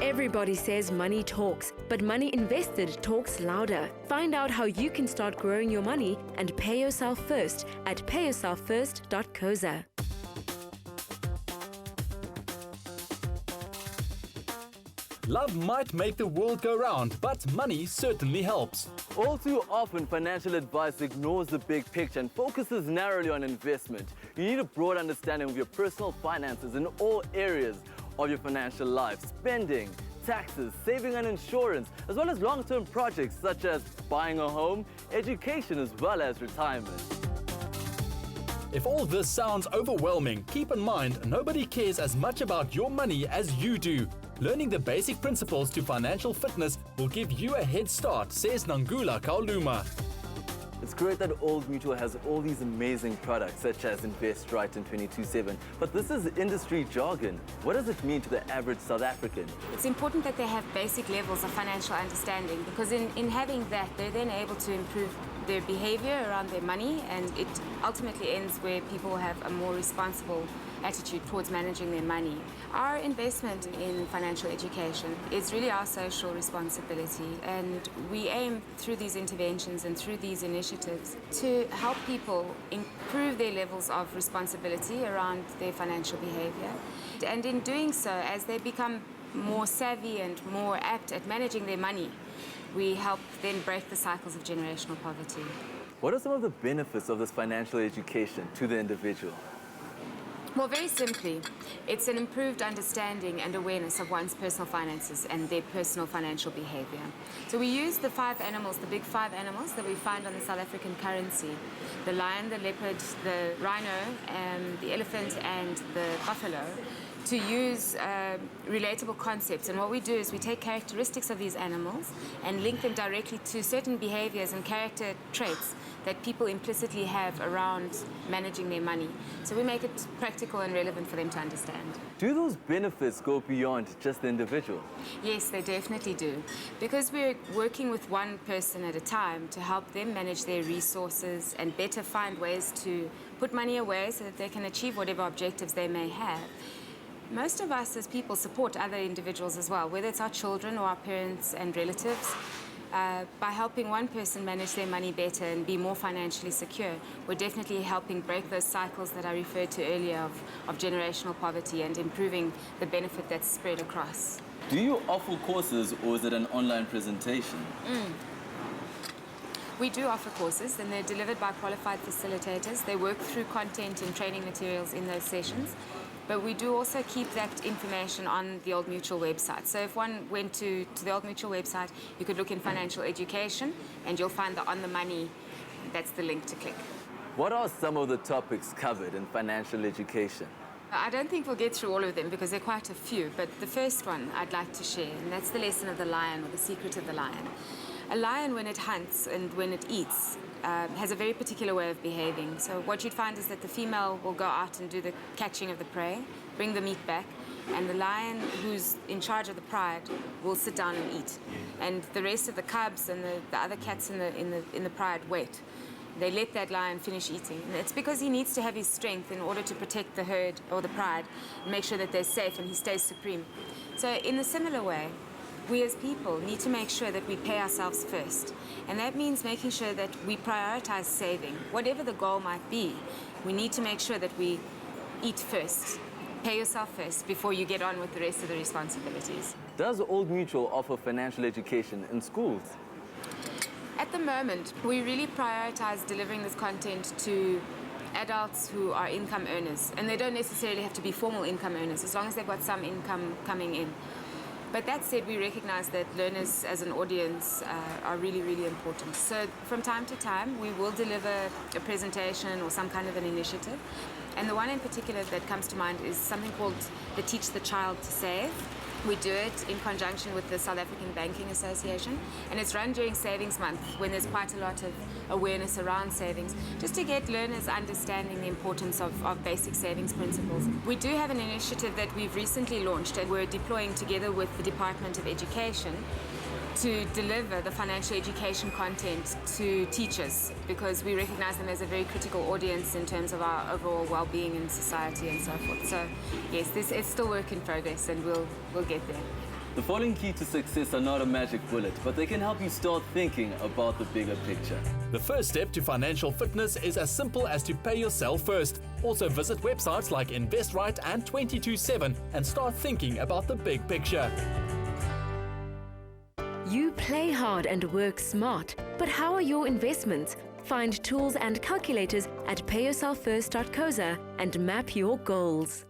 Everybody says money talks, but money invested talks louder. Find out how you can start growing your money and pay yourself first at payyourselffirst.coza. Love might make the world go round, but money certainly helps. All too often, financial advice ignores the big picture and focuses narrowly on investment. You need a broad understanding of your personal finances in all areas of your financial life: spending, taxes, saving and insurance, as well as long-term projects such as buying a home, education, as well as retirement. If all this sounds overwhelming, keep in mind nobody cares as much about your money as you do. Learning the basic principles to financial fitness will give you a head start, says Nangula Kauluma. It's great that Old Mutual has all these amazing products such as Invest Right and 22/7, but this is industry jargon. What does it mean to the average South African? It's important that they have basic levels of financial understanding, because in having that, they're then able to improve their behavior around their money, and it ultimately ends where people have a more responsible attitude towards managing their money. Our investment in financial education is really our social responsibility, and we aim through these interventions and through these initiatives to help people improve their levels of responsibility around their financial behavior. And in doing so, as they become more savvy and more apt at managing their money, we help then break the cycles of generational poverty. What are some of the benefits of this financial education to the individual? Well, very simply, it's an improved understanding and awareness of one's personal finances and their personal financial behavior. So we use the five animals, the big five animals that we find on the South African currency: the lion, the leopard, the rhino, the elephant, and the buffalo, to use relatable concepts. And what we do is we take characteristics of these animals and link them directly to certain behaviors and character traits that people implicitly have around managing their money. So we make it practical and relevant for them to understand. Do those benefits go beyond just the individual? Yes, they definitely do. Because we're working with one person at a time to help them manage their resources and better find ways to put money away so that they can achieve whatever objectives they may have. Most of us as people support other individuals as well, whether it's our children or our parents and relatives. By helping one person manage their money better and be more financially secure, we're definitely helping break those cycles that I referred to earlier of generational poverty and improving the benefit that's spread across. Do you offer courses, or is it an online presentation? We do offer courses, and they're delivered by qualified facilitators. They work through content and training materials in those sessions. But we do also keep that information on the Old Mutual website. So if one went to the Old Mutual website, you could look in financial education, and you'll find the On the Money. That's the link to click. What are some of the topics covered in financial education? I don't think we'll get through all of them because there are quite a few, but the first one I'd like to share, and that's the lesson of the lion, or the secret of the lion. A lion, when it hunts and when it eats, has a very particular way of behaving. So what you'd find is that the female will go out and do the catching of the prey, bring the meat back, and the lion, who's in charge of the pride, will sit down and eat. And the rest of the cubs and the other cats in the pride wait. They let that lion finish eating. And it's because he needs to have his strength in order to protect the herd or the pride and make sure that they're safe and he stays supreme. So in a similar way, we as people need to make sure that we pay ourselves first. And that means making sure that we prioritize saving. Whatever the goal might be, we need to make sure that we eat first. Pay yourself first before you get on with the rest of the responsibilities. Does Old Mutual offer financial education in schools? At the moment, we really prioritize delivering this content to adults who are income earners. And they don't necessarily have to be formal income earners, as long as they've got some income coming in. But that said, we recognize that learners as an audience are really, really important. So from time to time, we will deliver a presentation or some kind of an initiative. And the one in particular that comes to mind is something called the Teach the Child to Save. We do it in conjunction with the South African Banking Association, and it's run during Savings Month when there's quite a lot of awareness around savings, just to get learners understanding the importance of basic savings principles. We do have an initiative that we've recently launched, and we're deploying together with the Department of Education to deliver the financial education content to teachers, because we recognize them as a very critical audience in terms of our overall well-being in society and so forth. So yes, it's still work in progress, and we'll get there. The following key to success are not a magic bullet, but they can help you start thinking about the bigger picture. The first step to financial fitness is as simple as to pay yourself first. Also visit websites like InvestRight and 227 and start thinking about the big picture. You play hard and work smart, but how are your investments? Find tools and calculators at payyourselffirst.coza and map your goals.